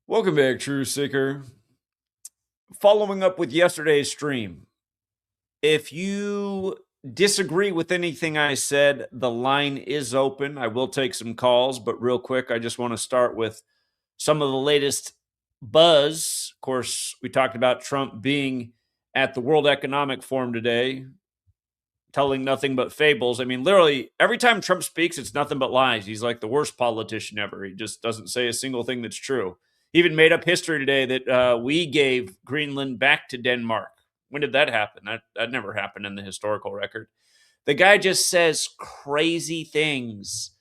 Welcome back, Truth Seeker. Following up with yesterday's stream, if you disagree with anything I said, the line is open. I will take some calls, but real quick, I just want to start with some of the latest buzz. Of course, we talked about Trump being at the World Economic Forum today, telling nothing but fables. I mean, literally, every time Trump speaks, it's nothing but lies. He's like the worst politician ever. He just doesn't say a single thing that's true. He even made up history today that we gave Greenland back to Denmark. When did that happen? That never happened in the historical record. The guy just says crazy things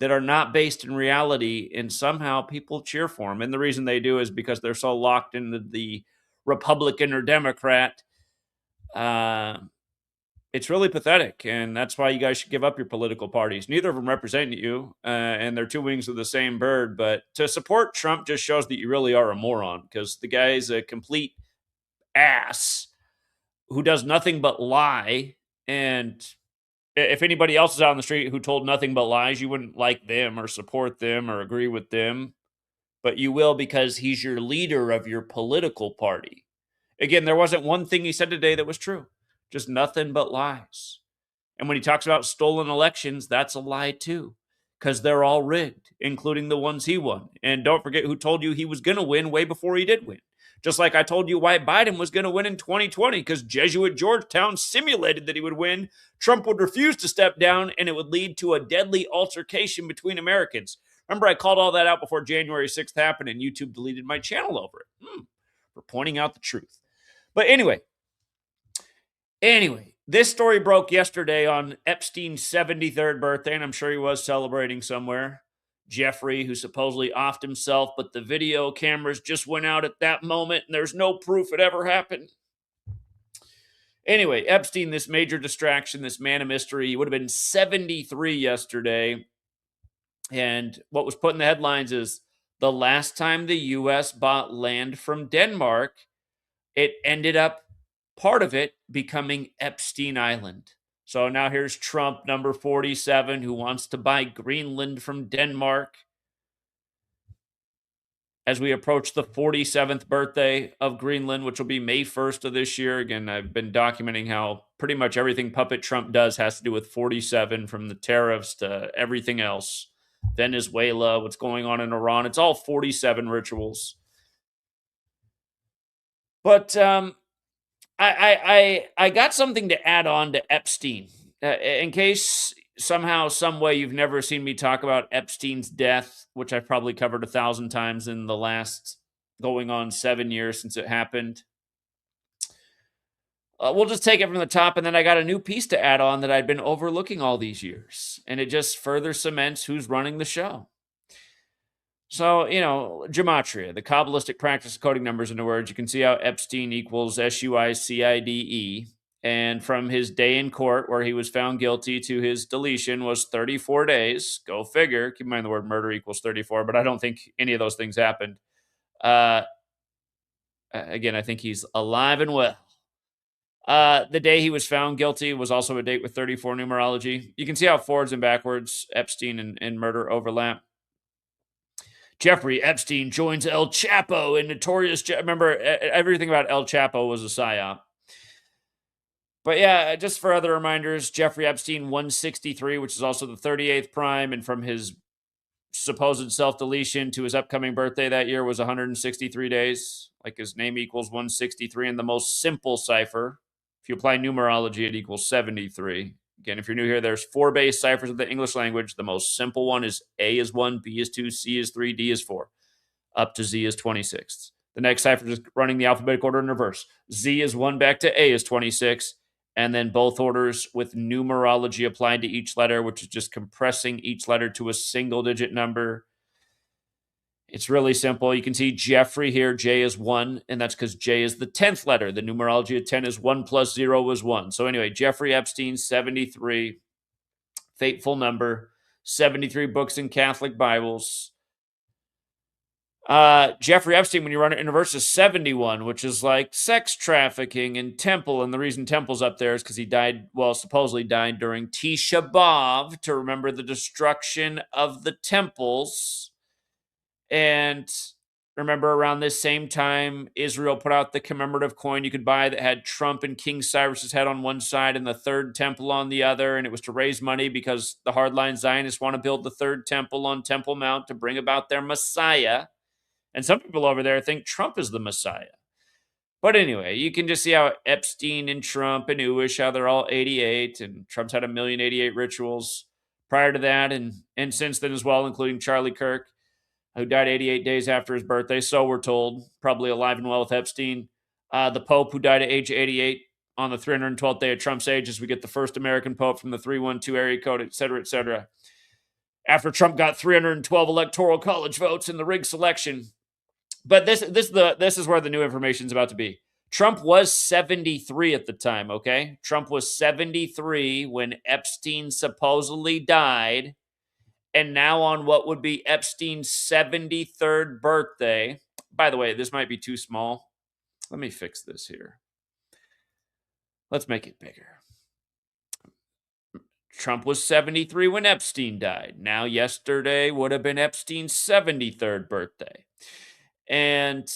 that are not based in reality, and somehow people cheer for him. And the reason they do is because they're so locked into the Republican or Democrat. It's really pathetic, and that's why you guys should give up your political parties. Neither of them represent you, and they're two wings of the same bird. But to support Trump just shows that you really are a moron, because the guy is a complete ass who does nothing but lie. And if anybody else is out on the street who told nothing but lies, you wouldn't like them or support them or agree with them. But you will because he's your leader of your political party. Again, there wasn't one thing he said today that was true. Just nothing but lies. And when he talks about stolen elections, that's a lie too, because they're all rigged, including the ones he won. And don't forget who told you he was going to win way before he did win. Just like I told you why Biden was going to win in 2020, because Jesuit Georgetown simulated that he would win. Trump would refuse to step down, and it would lead to a deadly altercation between Americans. Remember, I called all that out before January 6th happened, and YouTube deleted my channel over it for pointing out the truth. But anyway, this story broke yesterday on Epstein's 73rd birthday, and I'm sure he was celebrating somewhere. Jeffrey, who supposedly offed himself, but the video cameras just went out at that moment, and there's no proof it ever happened. Anyway, Epstein, this major distraction, this man of mystery, he would have been 73 yesterday. And what was put in the headlines is the last time the U.S. bought land from Denmark, it ended up, part of it, becoming Epstein Island. So now here's Trump, number 47, who wants to buy Greenland from Denmark as we approach the 47th birthday of Greenland, which will be May 1st of this year. Again, I've been documenting how pretty much everything Puppet Trump does has to do with 47, from the tariffs to everything else. Venezuela, what's going on in Iran. It's all 47 rituals. But I got something to add on to Epstein. In case somehow, some way you've never seen me talk about Epstein's death, which I've probably covered 1,000 times in the last going on 7 years since it happened. We'll just take it from the top, and then I got a new piece to add on that I'd been overlooking all these years, and it just further cements who's running the show. So, gematria, the Kabbalistic practice of coding numbers into words, you can see how Epstein equals SUICIDE. And from his day in court where he was found guilty to his deletion was 34 days. Go figure. Keep in mind the word murder equals 34, but I don't think any of those things happened. Again, I think he's alive and well. The day he was found guilty was also a date with 34 numerology. You can see how forwards and backwards Epstein and murder overlap. Jeffrey Epstein joins El Chapo in notorious... Remember, everything about El Chapo was a psyop. But yeah, just for other reminders, Jeffrey Epstein, 163, which is also the 38th prime, and from his supposed self-deletion to his upcoming birthday that year was 163 days. Like his name equals 163 in the most simple cipher. If you apply numerology, it equals 73. Again, if you're new here, there's 4 base ciphers of the English language. The most simple one is A is 1, B is 2, C is 3, D is 4. Up to Z is 26. The next cipher is running the alphabetic order in reverse. Z is 1 back to A is 26. And then both orders with numerology applied to each letter, which is just compressing each letter to a single-digit number. It's really simple. You can see Jeffrey here, J is 1, and that's because J is the 10th letter. The numerology of 10 is 1 plus 0 is 1. So anyway, Jeffrey Epstein, 73, fateful number, 73 books in Catholic Bibles. Jeffrey Epstein, when you run it in reverse, is 71, which is like sex trafficking and temple. And the reason temple's up there is because he died, well, supposedly died during Tisha B'Av to remember the destruction of the temples. And remember around this same time, Israel put out the commemorative coin you could buy that had Trump and King Cyrus's head on one side and the third temple on the other. And it was to raise money because the hardline Zionists want to build the third temple on Temple Mount to bring about their Messiah. And some people over there think Trump is the Messiah. But anyway, you can just see how Epstein and Trump and Uish, how they're all 88, and Trump's had 1,088 rituals prior to that, and since then as well, including Charlie Kirk, who died 88 days after his birthday, so we're told, probably alive and well with Epstein. The Pope, who died at age 88 on the 312th day of Trump's age, as we get the first American Pope from the 312 area code, et cetera, et cetera. After Trump got 312 electoral college votes in the rigged selection. But this is where the new information is about to be. Trump was 73 at the time, okay? Trump was 73 when Epstein supposedly died. And now on what would be Epstein's 73rd birthday. By the way, this might be too small. Let me fix this here. Let's make it bigger. Trump was 73 when Epstein died. Now yesterday would have been Epstein's 73rd birthday. And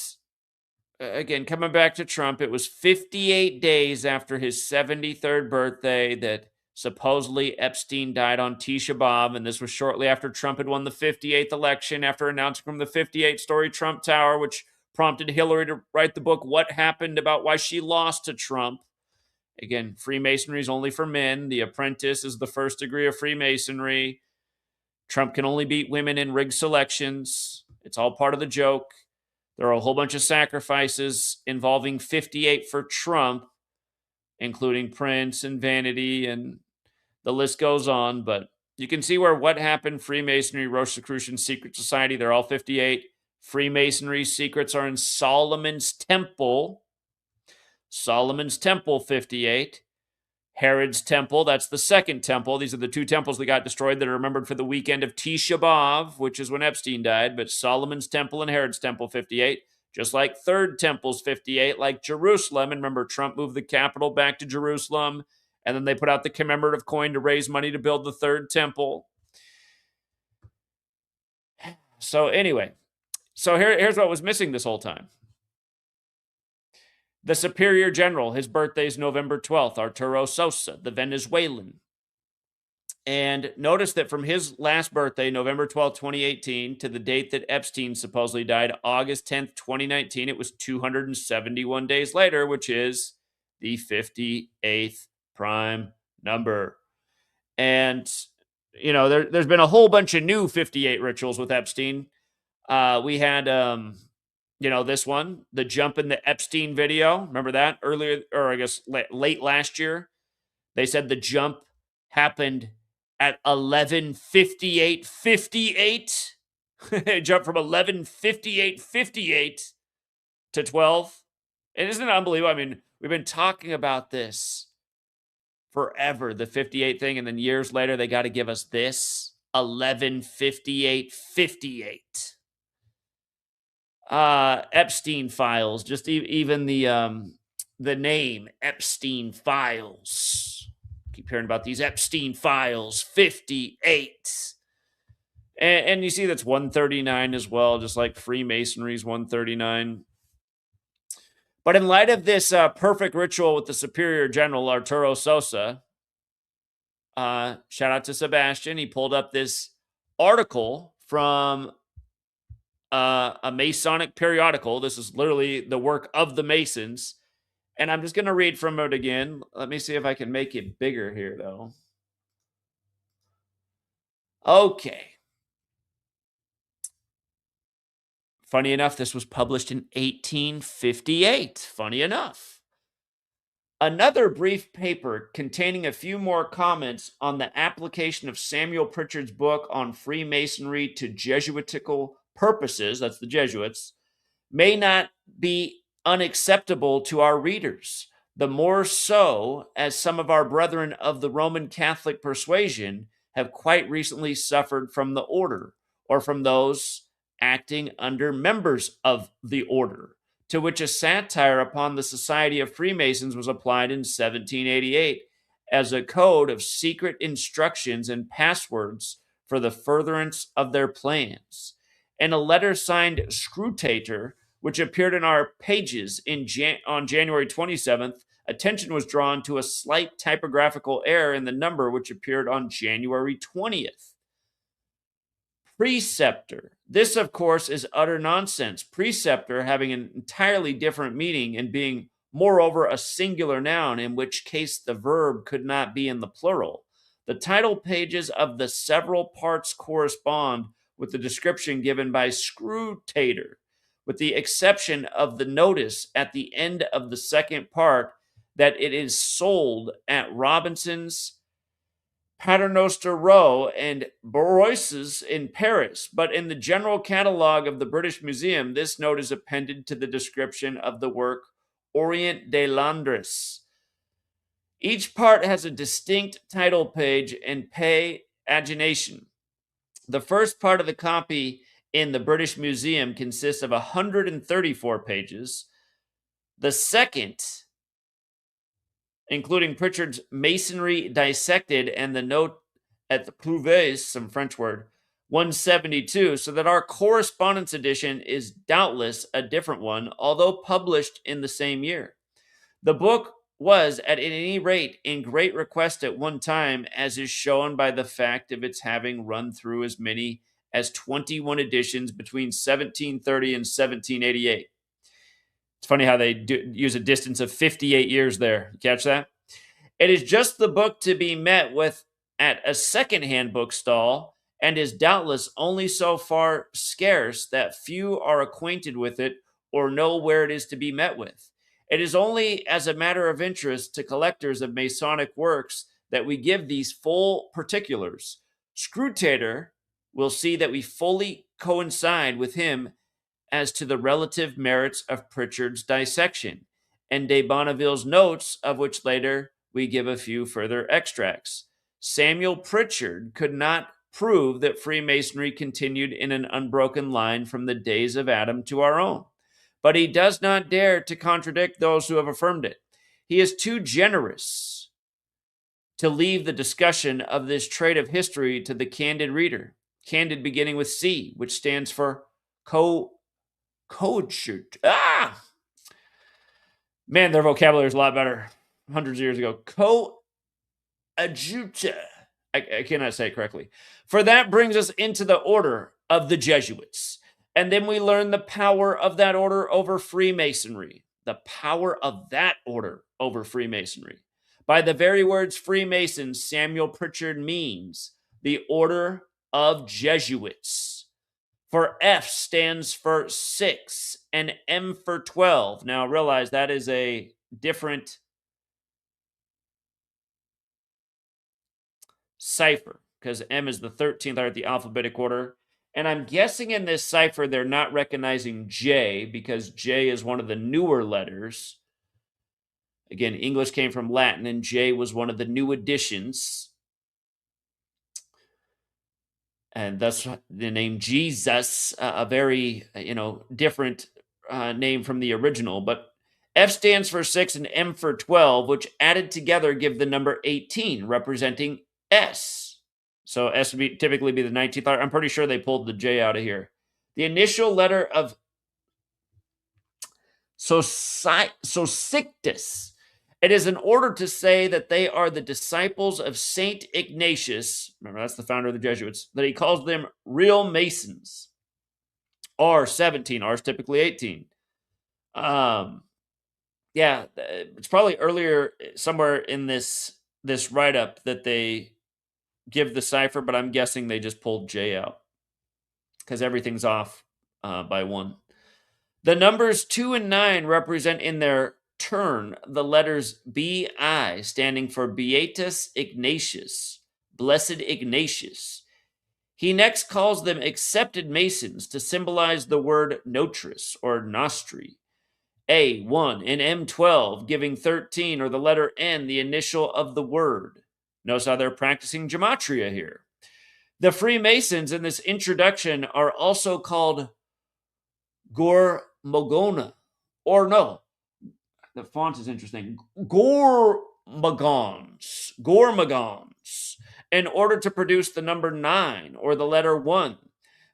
again, coming back to Trump, it was 58 days after his 73rd birthday that supposedly Epstein died on Tisha B'Av, and this was shortly after Trump had won the 58th election after announcing from the 58-story Trump Tower, which prompted Hillary to write the book What Happened, about why she lost to Trump. Again, Freemasonry is only for men. The Apprentice is the first degree of Freemasonry. Trump can only beat women in rigged selections. It's all part of the joke. There are a whole bunch of sacrifices involving 58 for Trump, including Prince and Vanity, and the list goes on. But you can see where What Happened, Freemasonry, Rosicrucian, Secret Society, they're all 58. Freemasonry secrets are in Solomon's Temple. Solomon's Temple, 58. Herod's Temple, that's the second temple. These are the two temples that got destroyed that are remembered for the weekend of Tisha B'Av, which is when Epstein died. But Solomon's Temple and Herod's Temple, 58. Just like Third Temple's 58, like Jerusalem. And remember, Trump moved the capital back to Jerusalem. And then they put out the commemorative coin to raise money to build the Third Temple. So anyway, here's what was missing this whole time. The Superior General, his birthday is November 12th, Arturo Sosa, the Venezuelan. And notice that from his last birthday, November 12th, 2018, to the date that Epstein supposedly died, August 10th, 2019, it was 271 days later, which is the 58th prime number. And, you know, there's been a whole bunch of new 58 rituals with Epstein. We had... you know, this one, the jump in the Epstein video. Remember that earlier, or I guess late last year? They said the jump happened at 11:58:58. It jumped from 11:58:58 to 12. And isn't it unbelievable? I mean, we've been talking about this forever, the 58 thing, and then years later, they got to give us this 11:58:58. Epstein files, just even the name Epstein files. Keep hearing about these Epstein files, 58. And you see that's 139 as well, just like Freemasonry's 139. But in light of this perfect ritual with the Superior General, Arturo Sosa, shout out to Sebastian. He pulled up this article from a Masonic periodical. This is literally the work of the Masons. And I'm just going to read from it again. Let me see if I can make it bigger here, though. Okay. Funny enough, this was published in 1858. Funny enough. Another brief paper containing a few more comments on the application of Samuel Pritchard's book on Freemasonry to Jesuitical purposes, that's the Jesuits, may not be unacceptable to our readers, the more so as some of our brethren of the Roman Catholic persuasion have quite recently suffered from the order, or from those acting under members of the order, to which a satire upon the Society of Freemasons was applied in 1788 as a code of secret instructions and passwords for the furtherance of their plans. and a letter signed Scrutator, which appeared in our pages on January 27th, attention was drawn to a slight typographical error in the number which appeared on January 20th. Preceptor. This, of course, is utter nonsense. Preceptor having an entirely different meaning and being, moreover, a singular noun, in which case the verb could not be in the plural. The title pages of the several parts correspond with the description given by Scrutator, with the exception of the notice at the end of the second part that it is sold at Robinson's, Paternoster Row, and Bourgeois in Paris, but in the general catalogue of the British Museum, this note is appended to the description of the work Orient de Londres. Each part has a distinct title page and pagination. The first part of the copy in the British Museum consists of 134 pages. The second, including Pritchard's Masonry Dissected and the note at the Prouvé, some French word, 172, so that our correspondence edition is doubtless a different one, although published in the same year. The book was, at any rate, in great request at one time, as is shown by the fact of its having run through as many as 21 editions between 1730 and 1788. It's funny how they use a distance of 58 years there. You catch that? It is just the book to be met with at a second-hand bookstall, and is doubtless only so far scarce that few are acquainted with it or know where it is to be met with. It is only as a matter of interest to collectors of Masonic works that we give these full particulars. Scrutator will see that we fully coincide with him as to the relative merits of Pritchard's dissection, and de Bonneville's notes, of which later we give a few further extracts. Samuel Pritchard could not prove that Freemasonry continued in an unbroken line from the days of Adam to our own, but he does not dare to contradict those who have affirmed it. He is too generous to leave the discussion of this trait of history to the candid reader. Candid beginning with C, which stands for Coadshute. Man, their vocabulary is a lot better hundreds of years ago. Coadjuta. I cannot say it correctly. For that brings us into the order of the Jesuits. And then we learn the power of that order over Freemasonry. The power of that order over Freemasonry. By the very words Freemasons, Samuel Pritchard means the order of Jesuits. For F stands for 6 and M for 12. Now realize that is a different cipher because M is the 13th letter of the alphabetic order. And I'm guessing in this cipher they're not recognizing J because J is one of the newer letters. Again, English came from Latin and J was one of the new additions. And thus the name Jesus, a very, different name from the original. But F stands for 6 and M for 12, which added together give the number 18, representing S. So S would typically be the 19th letter. I'm pretty sure they pulled the J out of here. The initial letter of Sosictus. It is in order to say that they are the disciples of Saint Ignatius, remember that's the founder of the Jesuits, that he calls them real Masons. R 17, R is typically 18. It's probably earlier somewhere in this write-up that they give the cipher, but I'm guessing they just pulled J out because everything's off by 1. The numbers 2 and 9 represent in their turn the letters B-I, standing for Beatus Ignatius, Blessed Ignatius. He next calls them accepted Masons to symbolize the word notris or nostri. A1 and M12 giving 13 or the letter N, the initial of the word. Notice how they're practicing gematria here. The Freemasons in this introduction are also called Gormagona, or no, the font is interesting. Gormagons, in order to produce the number 9 or the letter 1.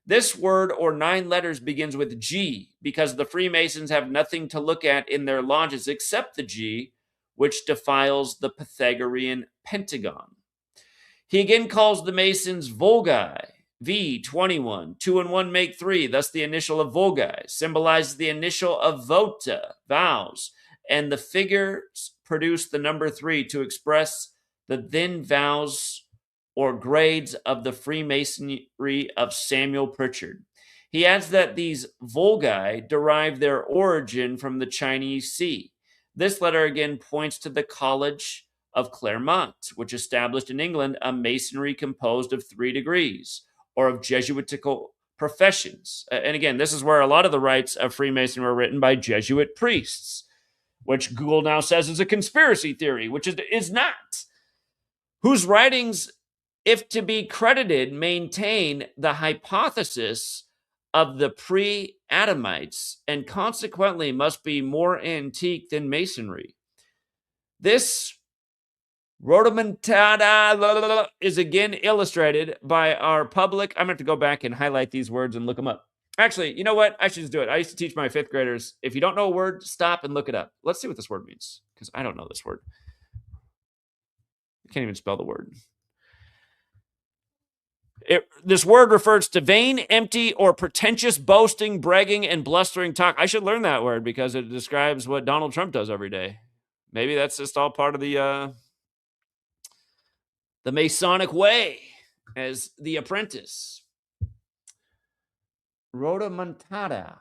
This word or 9 letters begins with G because the Freemasons have nothing to look at in their lodges except the G, which defiles the Pythagorean pentagon. He again calls the Masons Vulgi, V21, 2 and 1 make 3, thus the initial of Vulgi, symbolizes the initial of vota, vows, and the figures produce the number 3 to express the then vows or grades of the Freemasonry of Samuel Pritchard. He adds that these Vulgi derive their origin from the Chinese Sea. This letter again points to the College of Claremont, which established in England a masonry composed of 3 degrees, or of Jesuitical professions. And again, this is where a lot of the rites of Freemasonry were written by Jesuit priests, which Google now says is a conspiracy theory, which it is not. Whose writings, if to be credited, maintain the hypothesis of the pre-Adamites and consequently must be more antique than Masonry. This Rodomontada is again illustrated by our public. I'm going to have to go back and highlight these words and look them up. Actually, you know what? I should just do it. I used to teach my 5th graders, if you don't know a word, stop and look it up. Let's see what this word means, because I don't know this word. I can't even spell the word. This word refers to vain, empty, or pretentious boasting, bragging, and blustering talk. I should learn that word because it describes what Donald Trump does every day. Maybe that's just all part of the Masonic way as the apprentice. Rodomontada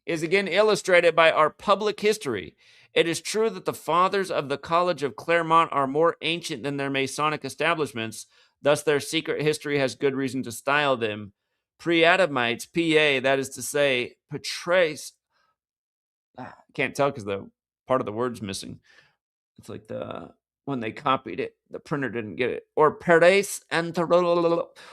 is again illustrated by our public history. It is true that the fathers of the College of Claremont are more ancient than their Masonic establishments, thus their secret history has good reason to style them pre-Adamites, PA, that is to say, Patrace. Can't tell because the part of the word's missing. It's like when they copied it, the printer didn't get it. Or Pares and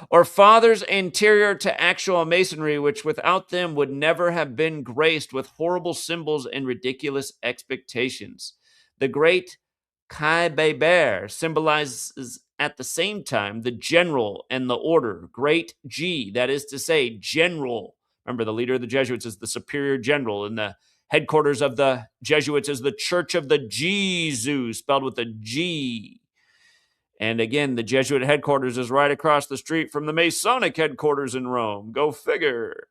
or fathers anterior to actual masonry, which without them would never have been graced with horrible symbols and ridiculous expectations. The great Kai Beber symbolizes at the same time the general and the order, great G, that is to say, general. Remember, the leader of the Jesuits is the superior general, and the headquarters of the Jesuits is the Church of the Jesuits, spelled with a G. And again, the Jesuit headquarters is right across the street from the Masonic headquarters in Rome. Go figure.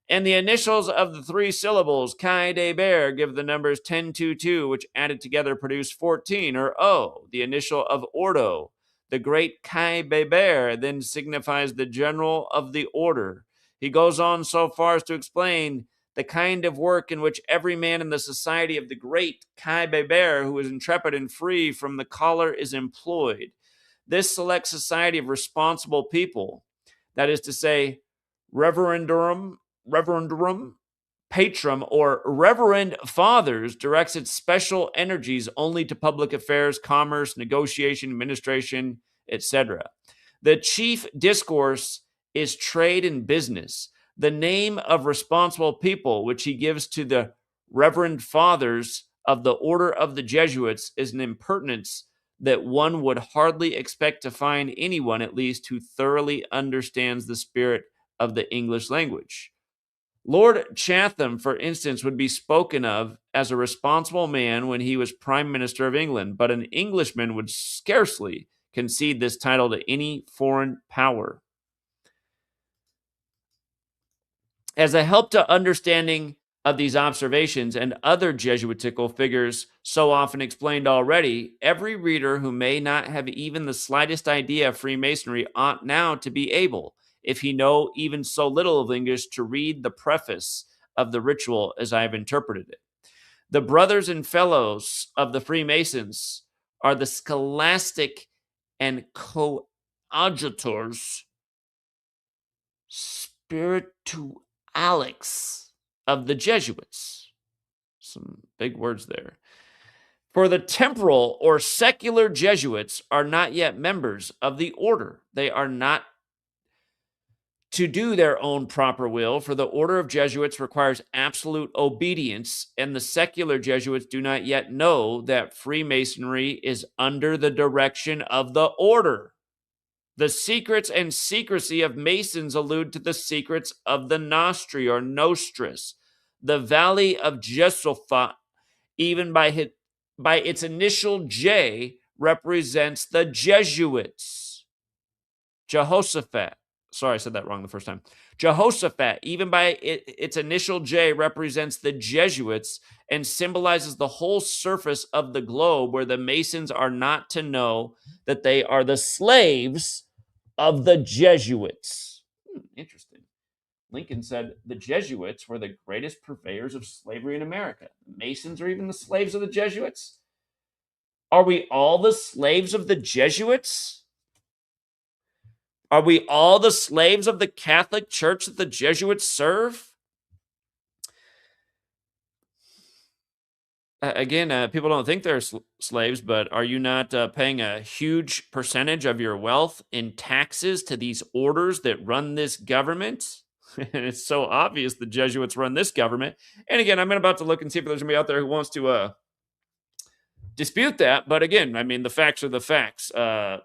And the initials of the 3 syllables, Kai de Bear, give the numbers 1022, which added together produce 14, or O, the initial of Ordo. The great Kai Beber then signifies the general of the order. He goes on so far as to explain the kind of work in which every man in the society of the great Kai Beber, who is intrepid and free from the collar, is employed. This select society of responsible people, that is to say, reverendorum patrum, or reverend fathers, directs its special energies only to public affairs, commerce, negotiation, administration, etc. The chief discourse is trade and business. The name of responsible people, which he gives to the reverend fathers of the order of the Jesuits, is an impertinence that one would hardly expect to find anyone, at least, who thoroughly understands the spirit of the English language. Lord Chatham, for instance, would be spoken of as a responsible man when he was Prime Minister of England, but an Englishman would scarcely concede this title to any foreign power. As a help to understanding of these observations and other Jesuitical figures so often explained already, every reader who may not have even the slightest idea of Freemasonry ought now to be able, if he know even so little of English, to read the preface of the ritual as I have interpreted it. The brothers and fellows of the Freemasons are the scholastic and coadjutors spiritualix of the Jesuits. Some big words there. For the temporal or secular Jesuits are not yet members of the order. They are not to do their own proper will, for the order of Jesuits requires absolute obedience, and the secular Jesuits do not yet know that Freemasonry is under the direction of the order. The secrets and secrecy of Masons allude to the secrets of the Nostri or Nostris. The valley of Jesuits, even by its initial J, represents the Jesuits. Jehoshaphat. Sorry, I said that wrong the first time. Jehoshaphat, even by its initial J, represents the Jesuits and symbolizes the whole surface of the globe where the Masons are not to know that they are the slaves of the Jesuits. Interesting. Lincoln said the Jesuits were the greatest purveyors of slavery in America. The Masons are even the slaves of the Jesuits? Are we all the slaves of the Jesuits? Are we all the slaves of the Catholic Church that the Jesuits serve? Again, people don't think they're slaves, but are you not paying a huge percentage of your wealth in taxes to these orders that run this government? And it's so obvious the Jesuits run this government. And again, I'm about to look and see if there's somebody out there who wants to dispute that. But again, I mean, the facts are the facts. How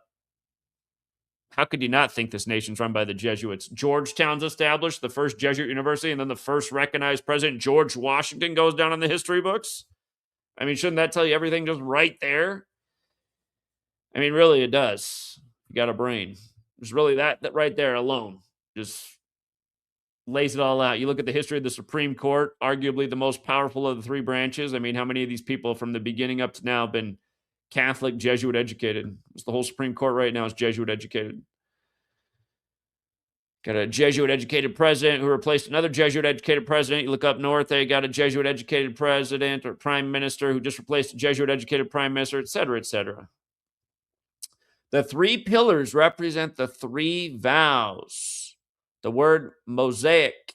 could you not think this nation's run by the Jesuits? Georgetown's established, the first Jesuit university, and then the first recognized president, George Washington, goes down in the history books. I mean, shouldn't that tell you everything just right there? I mean, really, it does. You got a brain. It's really that right there alone just lays it all out. You look at the history of the Supreme Court, arguably the most powerful of the three branches. I mean, how many of these people from the beginning up to now have been Catholic, Jesuit educated? It's the whole Supreme Court right now is Jesuit educated. Got a Jesuit educated president who replaced another Jesuit educated president. You look up north, they got a Jesuit educated president or prime minister who just replaced a Jesuit educated prime minister, et cetera, et cetera. The three pillars represent the three vows. The word Mosaic,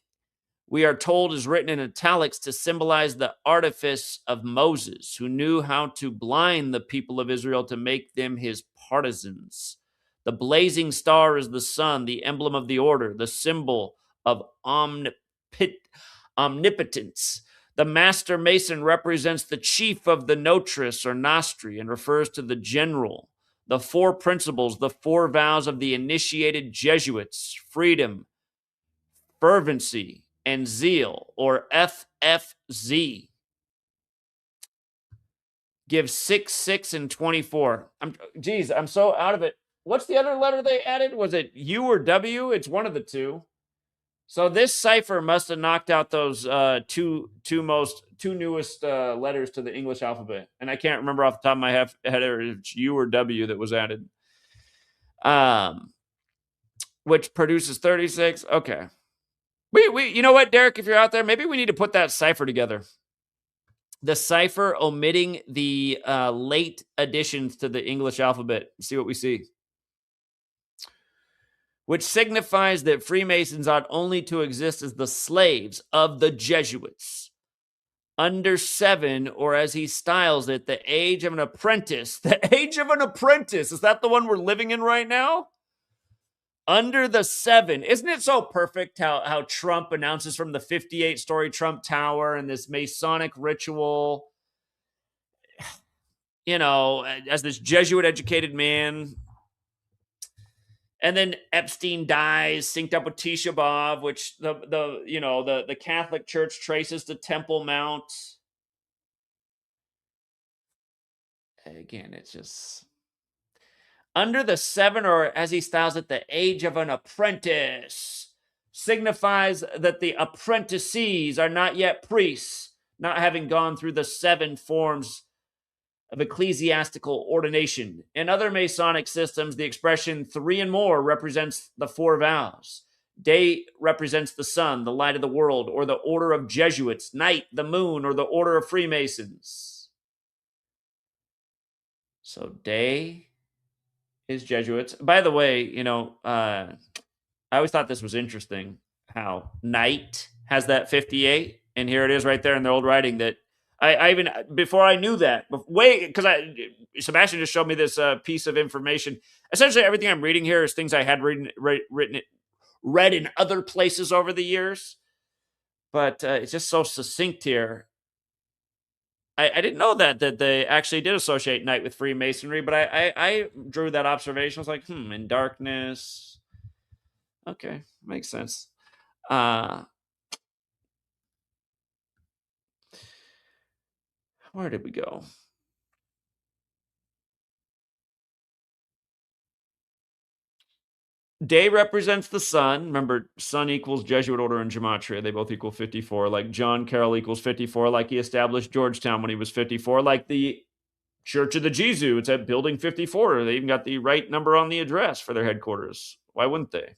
we are told, is written in italics to symbolize the artifice of Moses, who knew how to blind the people of Israel to make them his partisans. The blazing star is the sun, the emblem of the order, the symbol of omnipotence. The master mason represents the chief of the Notris or Nostri and refers to the general. The four principles, the four vows of the initiated Jesuits: freedom, fervency, and zeal, or FFZ, give 6, 6, and 24. I'm so out of it. What's the other letter they added? Was it U or W? It's one of the two. So this cipher must have knocked out those two newest letters to the English alphabet, and I can't remember off the top of my head if it's U or W that was added. Which produces 36. Okay. We you know what, Derek, if you're out there, maybe we need to put that cipher together. The cipher omitting the late additions to the English alphabet. See what we see. Which signifies that Freemasons ought only to exist as the slaves of the Jesuits. Under 7, or as he styles it, the age of an apprentice. The age of an apprentice. Is that the one we're living in right now? Under the 7. Isn't it so perfect how Trump announces from the 58-story Trump Tower and this Masonic ritual, you know, as this Jesuit-educated man. And then Epstein dies, synced up with Tisha B'Av, which the Catholic Church traces to Temple Mount. Again, it's just... Under the 7, or as he styles it, the age of an apprentice, signifies that the apprentices are not yet priests, not having gone through the 7 forms of ecclesiastical ordination. In other Masonic systems, the expression 3 and more represents the 4 vows. Day represents the sun, the light of the world, or the order of Jesuits. Night, the moon, or the order of Freemasons. So day is Jesuits. By the way, I always thought this was interesting how night has that 58, and here it is right there in their old writing that I even, before I knew that, because Sebastian just showed me this piece of information. Essentially, everything I'm reading here is things I had read in other places over the years, but it's just so succinct here. I didn't know that they actually did associate night with Freemasonry, but I drew that observation. I was like, in darkness. Okay, makes sense. Where did we go? Day represents the sun. Remember, sun equals Jesuit order in Gematria. They both equal 54. Like John Carroll equals 54. Like he established Georgetown when he was 54. Like the Church of the Jesuits at Building 54. They even got the right number on the address for their headquarters. Why wouldn't they?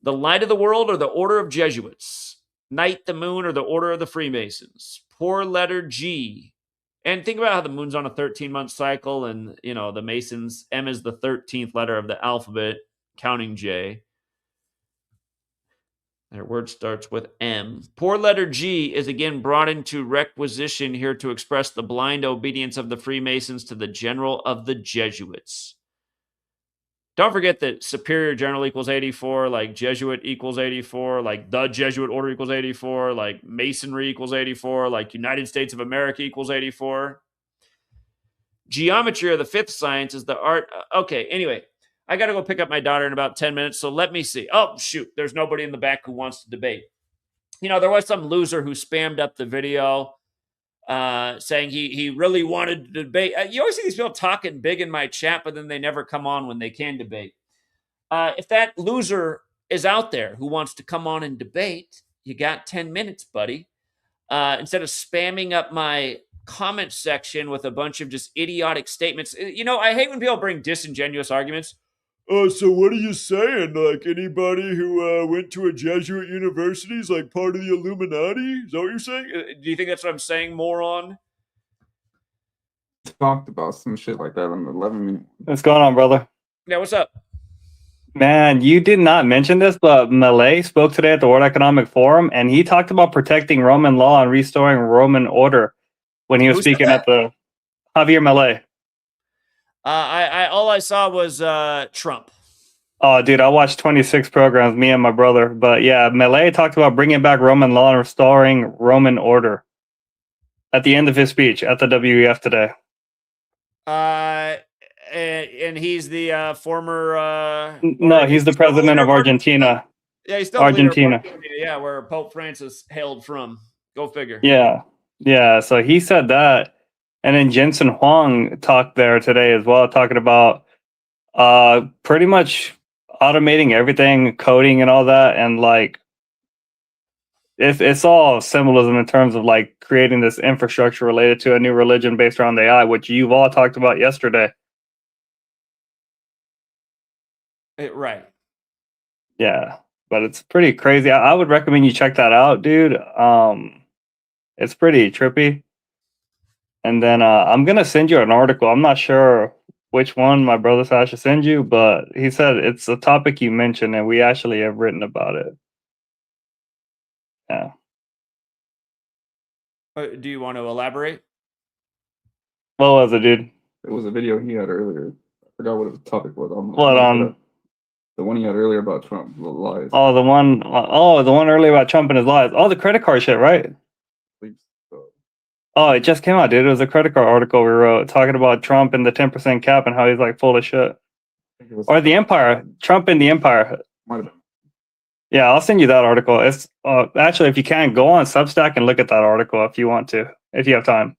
The light of the world or the order of Jesuits. Night, the moon, or the order of the Freemasons. Poor letter G. And think about how the moon's on a 13-month cycle, and the Masons, M is the 13th letter of the alphabet, counting J. Their word starts with M. Poor letter G is again brought into requisition here to express the blind obedience of the Freemasons to the general of the Jesuits. Don't forget that superior general equals 84, like Jesuit equals 84, like the Jesuit order equals 84, like Masonry equals 84, like United States of America equals 84. Geometry, or the fifth science, is the art. Okay, anyway, I got to go pick up my daughter in about 10 minutes, so let me see. Oh, shoot, there's nobody in the back who wants to debate. There was some loser who spammed up the video saying he really wanted to debate. You always see these people talking big in my chat, but then they never come on when they can debate. If that loser is out there who wants to come on and debate, you got 10 minutes, buddy. Instead of spamming up my comment section with a bunch of just idiotic statements. I hate when people bring disingenuous arguments. So what are you saying? Like, anybody who went to a Jesuit university is like part of the Illuminati? Is that what you're saying? Do you think that's what I'm saying, moron? Talked about some shit like that on the 11 minute. What's going on, brother? Yeah, what's up? Man, you did not mention this, but Millet spoke today at the World Economic Forum, and he talked about protecting Roman law and restoring Roman order when he was speaking at the Javier Millet. All I saw was Trump. Oh, dude, I watched 26 programs, me and my brother. But yeah, Millet talked about bringing back Roman law and restoring Roman order at the end of his speech at the WEF today. And he's the former. No, he's the president of Argentina. Yeah, he's still Argentina. Yeah, where Pope Francis hailed from. Go figure. Yeah. So he said that, and then Jensen Huang talked there today as well, talking about pretty much automating everything, coding and all that, and like it's all symbolism in terms of like creating this infrastructure related to a new religion based around AI, which you've all talked about yesterday. Right. Yeah, but it's pretty crazy. I would recommend you check that out, dude. It's pretty trippy. And then I'm gonna send you an article. I'm not sure which one my brother said I should send you, but he said it's a topic you mentioned, and we actually have written about it. Yeah. Do you want to elaborate? What was it, dude? It was a video he had earlier. I forgot what the topic was. The one he had earlier about Trump, the lies. Oh, the one earlier about Trump and his lies. Oh, the credit card shit, right? Oh, it just came out, dude. It was a credit card article we wrote talking about Trump and the 10% cap and how he's like full of shit. Or the Empire. Trump and the Empire. Might have been. Yeah, I'll send you that article. It's actually, if you can, go on Substack and look at that article if you want to, if you have time.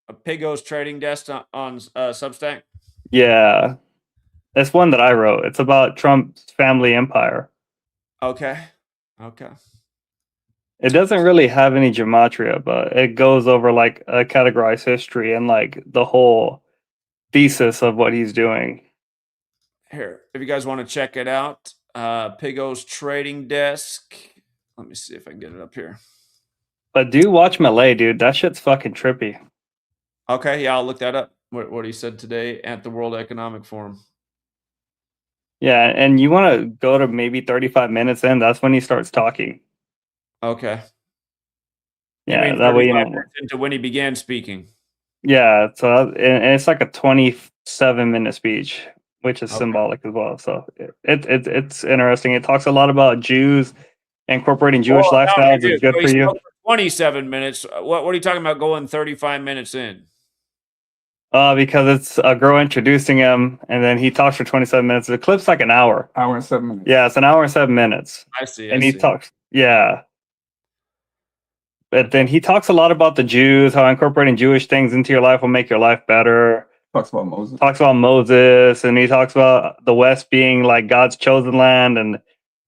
A Pigo's trading desk on Substack? Yeah. It's one that I wrote. It's about Trump's family empire. Okay. It doesn't really have any gematria, but it goes over like a categorized history and like the whole thesis of what he's doing. Here, if you guys want to check it out, Pigo's trading desk. Let me see if I can get it up here. But do watch Millet, dude. That shit's fucking trippy. Okay, yeah, I'll look that up. What he said today at the World Economic Forum. Yeah, and you want to go to maybe 35 minutes in. That's when he starts talking. Okay. Yeah, that way you know. Into when he began speaking. Yeah, so and it's like a 27-minute speech, which is symbolic as well. So it's interesting. It talks a lot about Jews incorporating Jewish lifestyles. It's good for you. 27 minutes. What are you talking about going 35 minutes in? Because it's a girl introducing him, and then he talks for 27 minutes. The clip's like an hour. Hour and 7 minutes. Yeah, it's an hour and 7 minutes. I see. And he talks, yeah. But then he talks a lot about the Jews, how incorporating Jewish things into your life will make your life better. Talks about Moses. Talks about Moses, and he talks about the West being like God's chosen land, and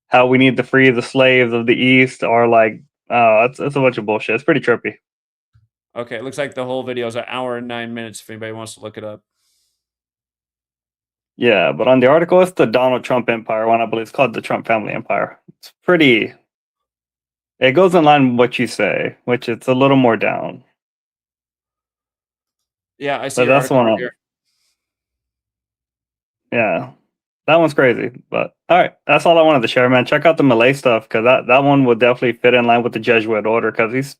how we need to free the slaves of the East, or like, it's a bunch of bullshit. It's pretty trippy. Okay, it looks like the whole video is an hour and 9 minutes if anybody wants to look it up. Yeah, but on the article, it's the Donald Trump Empire one. I believe it's called the Trump Family Empire. It's pretty... It goes in line with what you say, which it's a little more down. Yeah, I see. But that's one. Yeah, that one's crazy. But all right, that's all I wanted to share, man. Check out the Malay stuff, because that one would definitely fit in line with the Jesuit order, because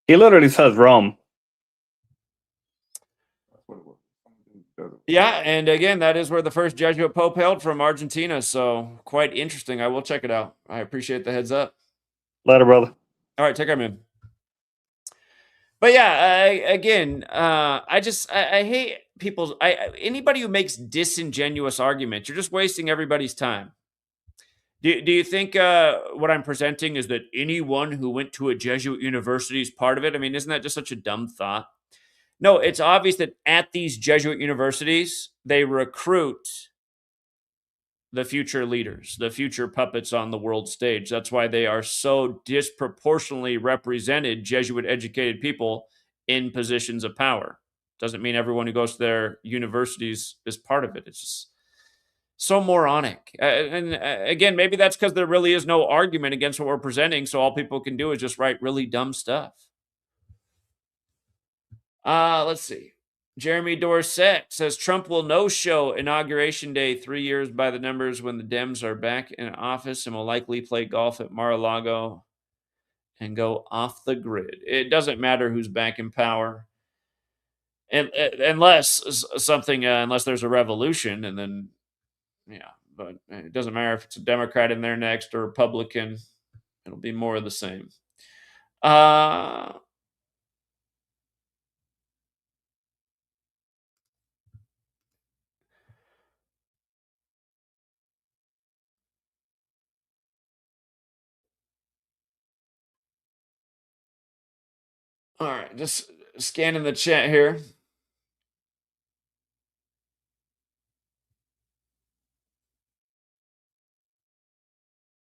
he literally says Rome. Yeah, and again, that is where the first Jesuit Pope hailed from, Argentina. So quite interesting. I will check it out. I appreciate the heads up. Later, brother. All right, take care, man. But yeah, again, I hate people. Anybody who makes disingenuous arguments, you're just wasting everybody's time. Do you think what I'm presenting is that anyone who went to a Jesuit university is part of it? I mean, isn't that just such a dumb thought? No, it's obvious that at these Jesuit universities, they recruit the future leaders, the future puppets on the world stage. That's why they are so disproportionately represented, Jesuit-educated people in positions of power. Doesn't mean everyone who goes to their universities is part of it. It's just so moronic. And again, maybe that's because there really is no argument against what we're presenting, so all people can do is just write really dumb stuff. Let's see. Jeremy Dorset says Trump will no-show Inauguration Day 3 years by the numbers when the Dems are back in office, and will likely play golf at Mar-a-Lago and go off the grid. It doesn't matter who's back in power. Unless there's a revolution, and then, yeah, but it doesn't matter if it's a Democrat in there next or Republican. It'll be more of the same. All right, just scanning the chat here.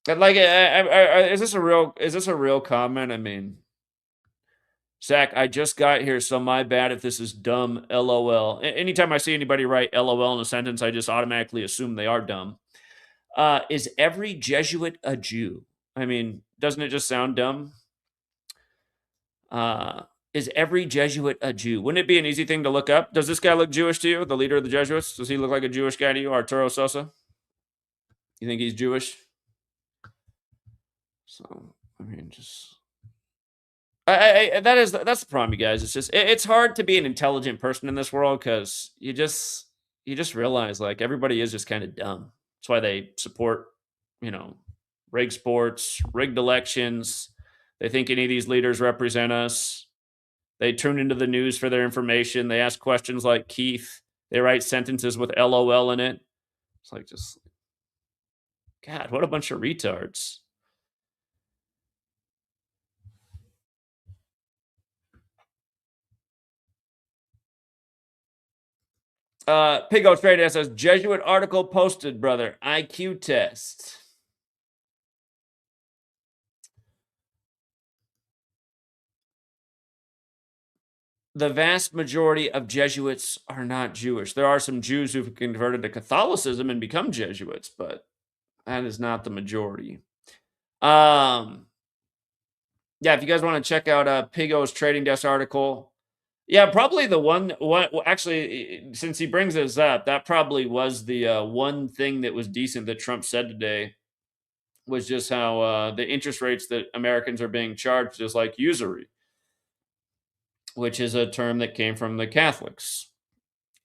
Like, is this a real comment? I mean, Zach, I just got here, so my bad if this is dumb. LOL. Anytime I see anybody write LOL in a sentence, I just automatically assume they are dumb. Is every Jesuit a Jew? I mean, doesn't it just sound dumb? Is every Jesuit a Jew? Wouldn't it be an easy thing to look up? Does this guy look Jewish to you, the leader of the Jesuits? Does he look like a Jewish guy to you, Arturo Sosa? You think he's Jewish? So, I mean, just... that's the problem, you guys. It's just, it's hard to be an intelligent person in this world, because you just realize, like, everybody is just kind of dumb. That's why they support, rigged sports, rigged elections. They think any of these leaders represent us. They tune into the news for their information. They ask questions like Keith. They write sentences with LOL in it. It's like, just, God, what a bunch of retards. Pigo Straight says, Jesuit article posted, brother. IQ test. The vast majority of Jesuits are not Jewish. There are some Jews who've converted to Catholicism and become Jesuits, but that is not the majority. Yeah, if you guys want to check out Pigo's Trading Desk article, yeah, probably the one actually, since he brings this up, that probably was the one thing that was decent that Trump said today, was just how the interest rates that Americans are being charged is like usury, which is a term that came from the Catholics.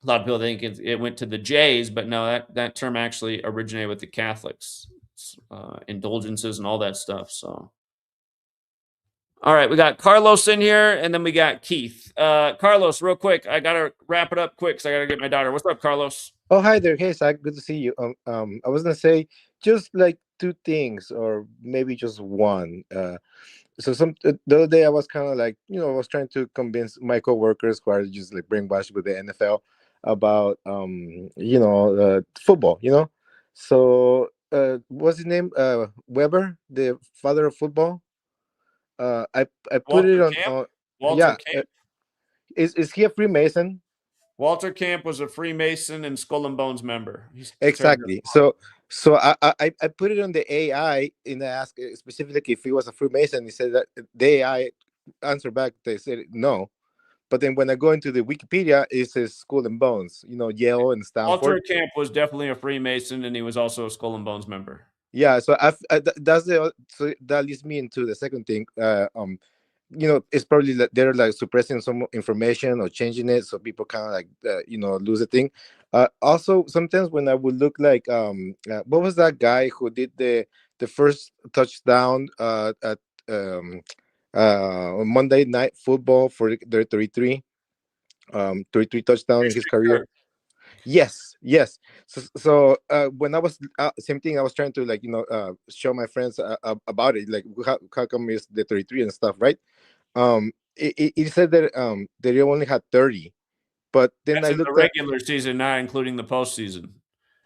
A lot of people think it went to the Jays, but no, that term actually originated with the Catholics. Indulgences and all that stuff. So, All right, we got Carlos in here, and then we got Keith. Carlos, real quick, I gotta wrap it up quick because I gotta get my daughter. What's up, Carlos? Oh, hi there. Hey, Zach. Good to see you. I was gonna say just like two things, or maybe just one. The other day I was kind of like, I was trying to convince my coworkers who are just like brainwashed with the NFL about, football. So what's his name? Weber, the father of football. I put it Walter on. Camp. Yeah. Camp. Is he a Freemason? Walter Camp was a Freemason and Skull and Bones member. Exactly. So I put it on the AI and I asked specifically if he was a Freemason. He said that the AI answered back. They said no. But then when I go into the Wikipedia, it says Skull and Bones. Yale and Stanford. Walter Camp was definitely a Freemason, and he was also a Skull and Bones member. Yeah. So that leads me into the second thing. It's probably that they're like suppressing some information or changing it so people kind of like lose the thing. Also sometimes when I would look like what was that guy who did the first touchdown at Monday Night Football for their 33 touchdown in his career? Yes. So when I was same thing, I was trying to show my friends about it, like how come it's the 33 and stuff, right? It said that they only had 30, but then That's I in the looked regular season, not including the postseason.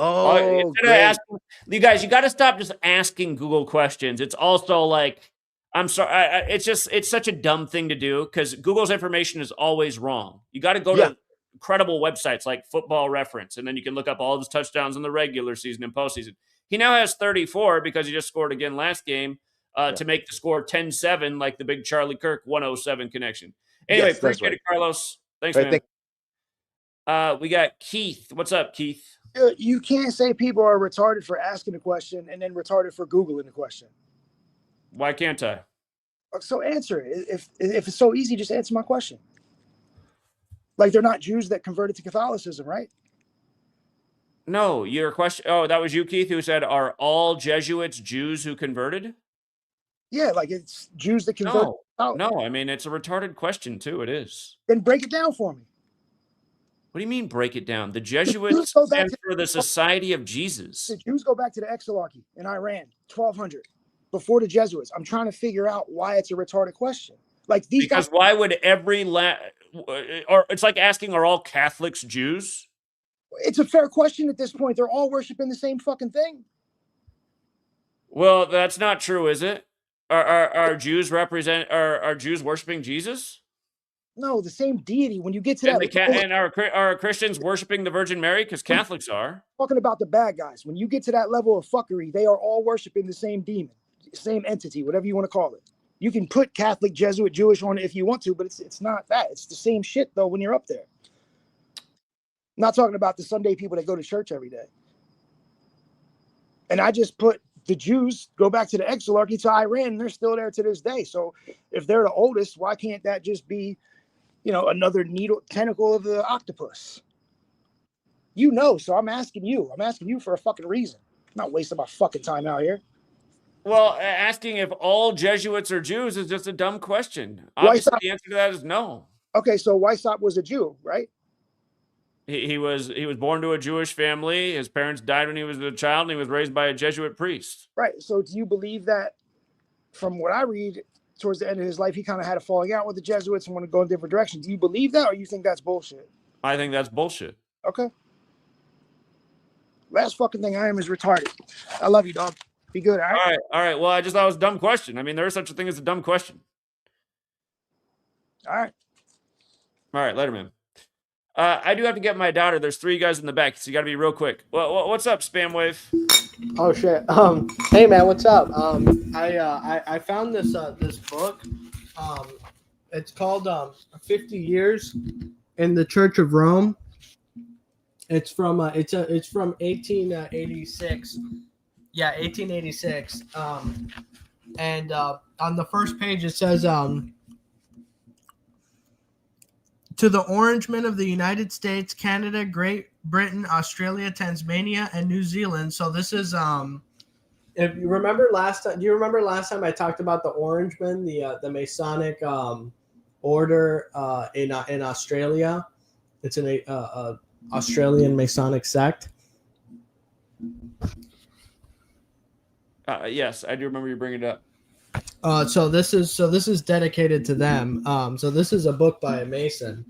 Oh, instead of asking, you guys, you got to stop just asking Google questions. It's also like, I'm sorry, it's such a dumb thing to do because Google's information is always wrong. You got to go to credible websites like Football Reference, and then you can look up all his touchdowns in the regular season and postseason. He now has 34 because he just scored again last game to make the score 10-7, like the big Charlie Kirk 107 connection. Anyway, appreciate it, Carlos. Thanks, man. We got Keith. What's up, Keith? You can't say people are retarded for asking a question and then retarded for Googling the question. Why can't I? So answer it. If it's so easy, just answer my question. Like they're not Jews that converted to Catholicism, right? No, your question. Oh, that was you, Keith, who said, are all Jesuits Jews who converted? Yeah, like it's Jews that converted. No, I mean, it's a retarded question, too. It is. Then break it down for me. What do you mean break it down? The Jesuits stand for the Society of Jesus. The Jews go back to the Exarchy in Iran, 1200, before the Jesuits. I'm trying to figure out why it's a retarded question. Like these because guys, why would or it's like asking, are all Catholics Jews? It's a fair question at this point. They're all worshiping the same fucking thing. Well, that's not true, is it? Are Jews are Jews worshiping Jesus? No, the same deity. When you get to that, and are Christians worshiping the Virgin Mary? Because Catholics are. Talking about the bad guys. When you get to that level of fuckery, they are all worshiping the same demon, same entity, whatever you want to call it. You can put Catholic, Jesuit, Jewish on it if you want to, but it's not that. It's the same shit though when you're up there. I'm not talking about the Sunday people that go to church every day. And I just put the Jews go back to the Exarchy to Iran, and they're still there to this day. So if they're the oldest, why can't that just be, another tentacle of the octopus? So I'm asking you. I'm asking you for a fucking reason. I'm not wasting my fucking time out here. Well, asking if all Jesuits are Jews is just a dumb question. Obviously, the answer to that is no. Okay, so Weishaupt was a Jew, right? He was born to a Jewish family. His parents died when he was a child, and he was raised by a Jesuit priest. Right. So do you believe that, from what I read, towards the end of his life, he kind of had a falling out with the Jesuits and want to go in different directions? Do you believe that, or you think that's bullshit? I think that's bullshit. Okay. Last fucking thing I am is retarded. I love you, dog. Be good, all right? All right. Well, I just thought it was a dumb question. I mean, there is such a thing as a dumb question. All right. All right, later, man. I do have to get my daughter. There's 3 guys in the back, so you got to be real quick. What's up, Spam Wave? Oh shit. Hey man, what's up? I found this book. It's called 50 Years in the Church of Rome. It's from 1886. Yeah, 1886. And on the first page it says to the Orangemen of the United States, Canada, Great Britain, Australia, Tasmania, and New Zealand. So this is if you remember last time, do you remember last time I talked about the Orangemen, the Masonic order in Australia? It's an Australian Masonic sect. Yes, I do remember you bringing it up. So this is dedicated to them. So this is a book by a Mason,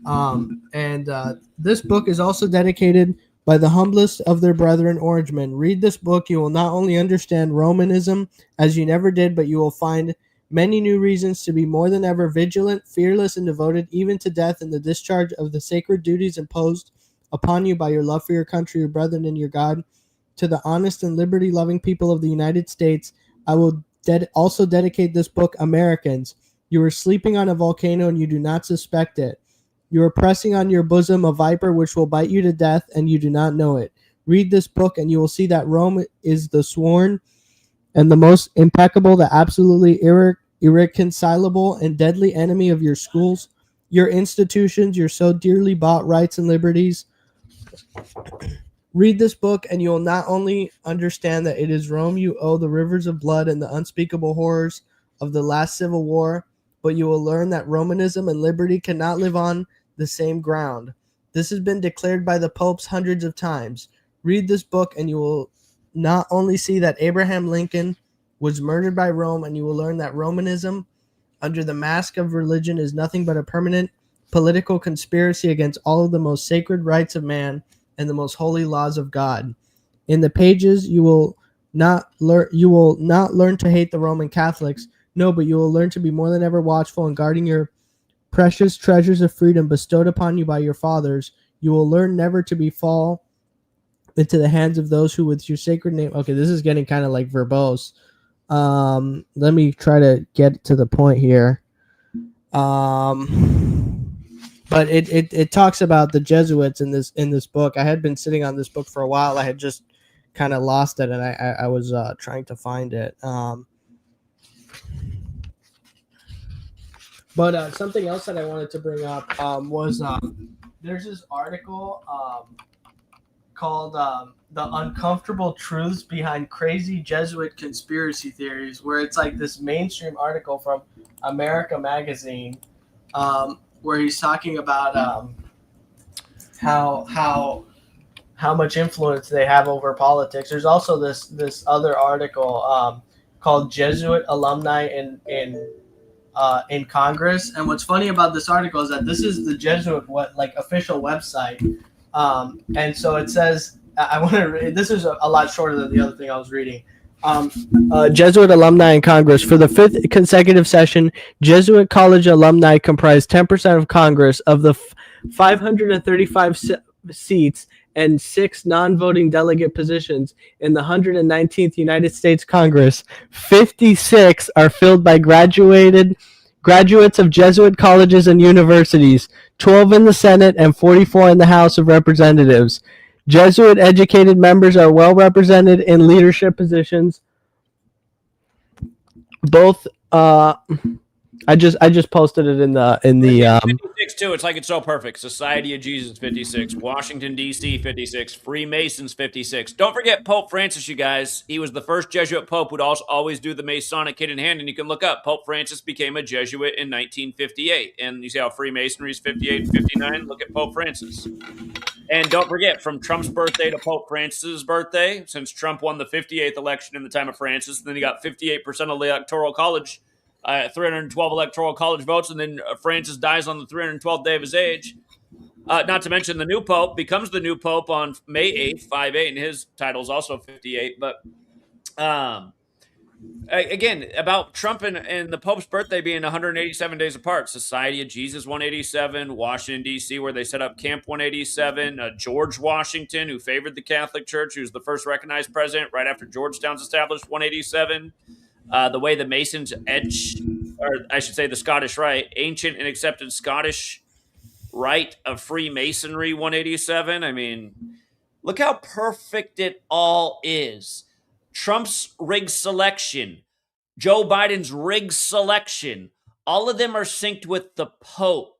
and this book is also dedicated by the humblest of their brethren, Orangemen. Read this book; you will not only understand Romanism as you never did, but you will find many new reasons to be more than ever vigilant, fearless, and devoted, even to death, in the discharge of the sacred duties imposed upon you by your love for your country, your brethren, and your God. To the honest and liberty-loving people of the United States, I will also dedicate this book, Americans. You are sleeping on a volcano and you do not suspect it. You are pressing on your bosom a viper which will bite you to death and you do not know it. Read this book and you will see that Rome is the sworn and the most impeccable, the absolutely irreconcilable and deadly enemy of your schools, your institutions, your so dearly bought rights and liberties. Read this book, and you will not only understand that it is Rome you owe the rivers of blood and the unspeakable horrors of the last civil war, but you will learn that Romanism and liberty cannot live on the same ground. This has been declared by the popes hundreds of times. Read this book, and you will not only see that Abraham Lincoln was murdered by Rome, and you will learn that Romanism, under the mask of religion, is nothing but a permanent political conspiracy against all of the most sacred rights of man and the most holy laws of God. In the pages, you will not learn to hate the Roman Catholics. No, but you will learn to be more than ever watchful in guarding your precious treasures of freedom bestowed upon you by your fathers. You will learn never to fall into the hands of those who with your sacred name. Okay, this is getting kind of like verbose. Let me try to get to the point here. But it talks about the Jesuits in this book. I had been sitting on this book for a while. I had just kind of lost it, and I was trying to find it. But something else that I wanted to bring up was there's this article called "The Uncomfortable Truths Behind Crazy Jesuit Conspiracy Theories," where it's like this mainstream article from America Magazine. Where he's talking about how much influence they have over politics. There's also this other article called "Jesuit Alumni in Congress," and what's funny about this article is that this is the Jesuit official website, and so it says I want to read. This is a lot shorter than the other thing I was reading. Jesuit alumni in Congress. For the fifth consecutive session, Jesuit college alumni comprised 10% of Congress. Of the 535 seats and 6 non-voting delegate positions in the 119th United States Congress, 56 are filled by graduates of Jesuit colleges and universities, 12 in the Senate and 44 in the House of Representatives. Jesuit-educated members are well represented in leadership positions. Both, I just posted it in the 56 too. It's like it's so perfect. Society of Jesus 56, Washington D.C. 56, Freemasons 56. Don't forget Pope Francis, you guys. He was the first Jesuit pope who'd always do the Masonic hidden hand, and you can look up. Pope Francis became a Jesuit in 1958, and you see how Freemasonry is 58 and 59. Look at Pope Francis. And don't forget, from Trump's birthday to Pope Francis's birthday, since Trump won the 58th election in the time of Francis, then he got 58% of the electoral college, 312 electoral college votes, and then Francis dies on the 312th day of his age. Not to mention the new pope becomes the new pope on May 8th, 5-8, and his title is also 58. But again, about Trump and the Pope's birthday being 187 days apart. Society of Jesus 187, Washington, D.C., where they set up Camp 187, George Washington, who favored the Catholic Church, who's the first recognized president right after Georgetown's established, 187. The way the Masons the Scottish Rite, ancient and accepted Scottish Rite of Freemasonry, 187. I mean, look how perfect it all is. Trump's rigged selection, Joe Biden's rigged selection, all of them are synced with the Pope.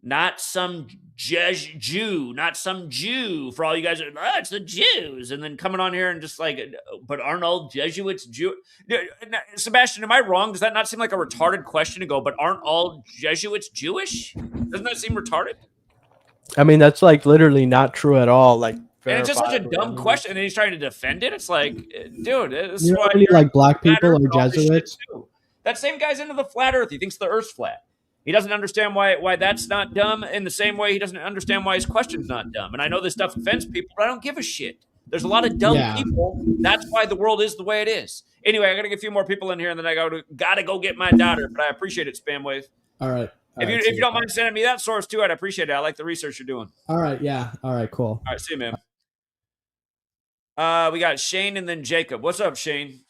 not some Jew, not some Jew. For all you guys, it's the Jews, and then coming on here and just like, but aren't all Jesuits Jew? Sebastian, am I wrong? Does that not seem like a retarded question to go? But aren't all Jesuits Jewish? Doesn't that seem retarded? I mean, that's like literally not true at all. Like, And it's just such a verifiably. dumb question, and then he's trying to defend it. It's like, dude, this is You know why how many, you're like, black flat people Earth are and all this shit, Jesuits? too. That same guy's into the flat Earth. He thinks the Earth's flat. He doesn't understand why that's not dumb. In the same way, he doesn't understand why his question's not dumb. And I know this stuff offends people, but I don't give a shit. There's a lot of dumb people. That's why the world is the way it is. Anyway, I gotta get a few more people in here, and then I gotta go get my daughter. But I appreciate it, Spamwave. All right. If you don't mind sending me that source too, I'd appreciate it. I like the research you're doing. All right. Yeah. All right. Cool. All right, see you, man. We got Shane and then Jacob. What's up, Shane?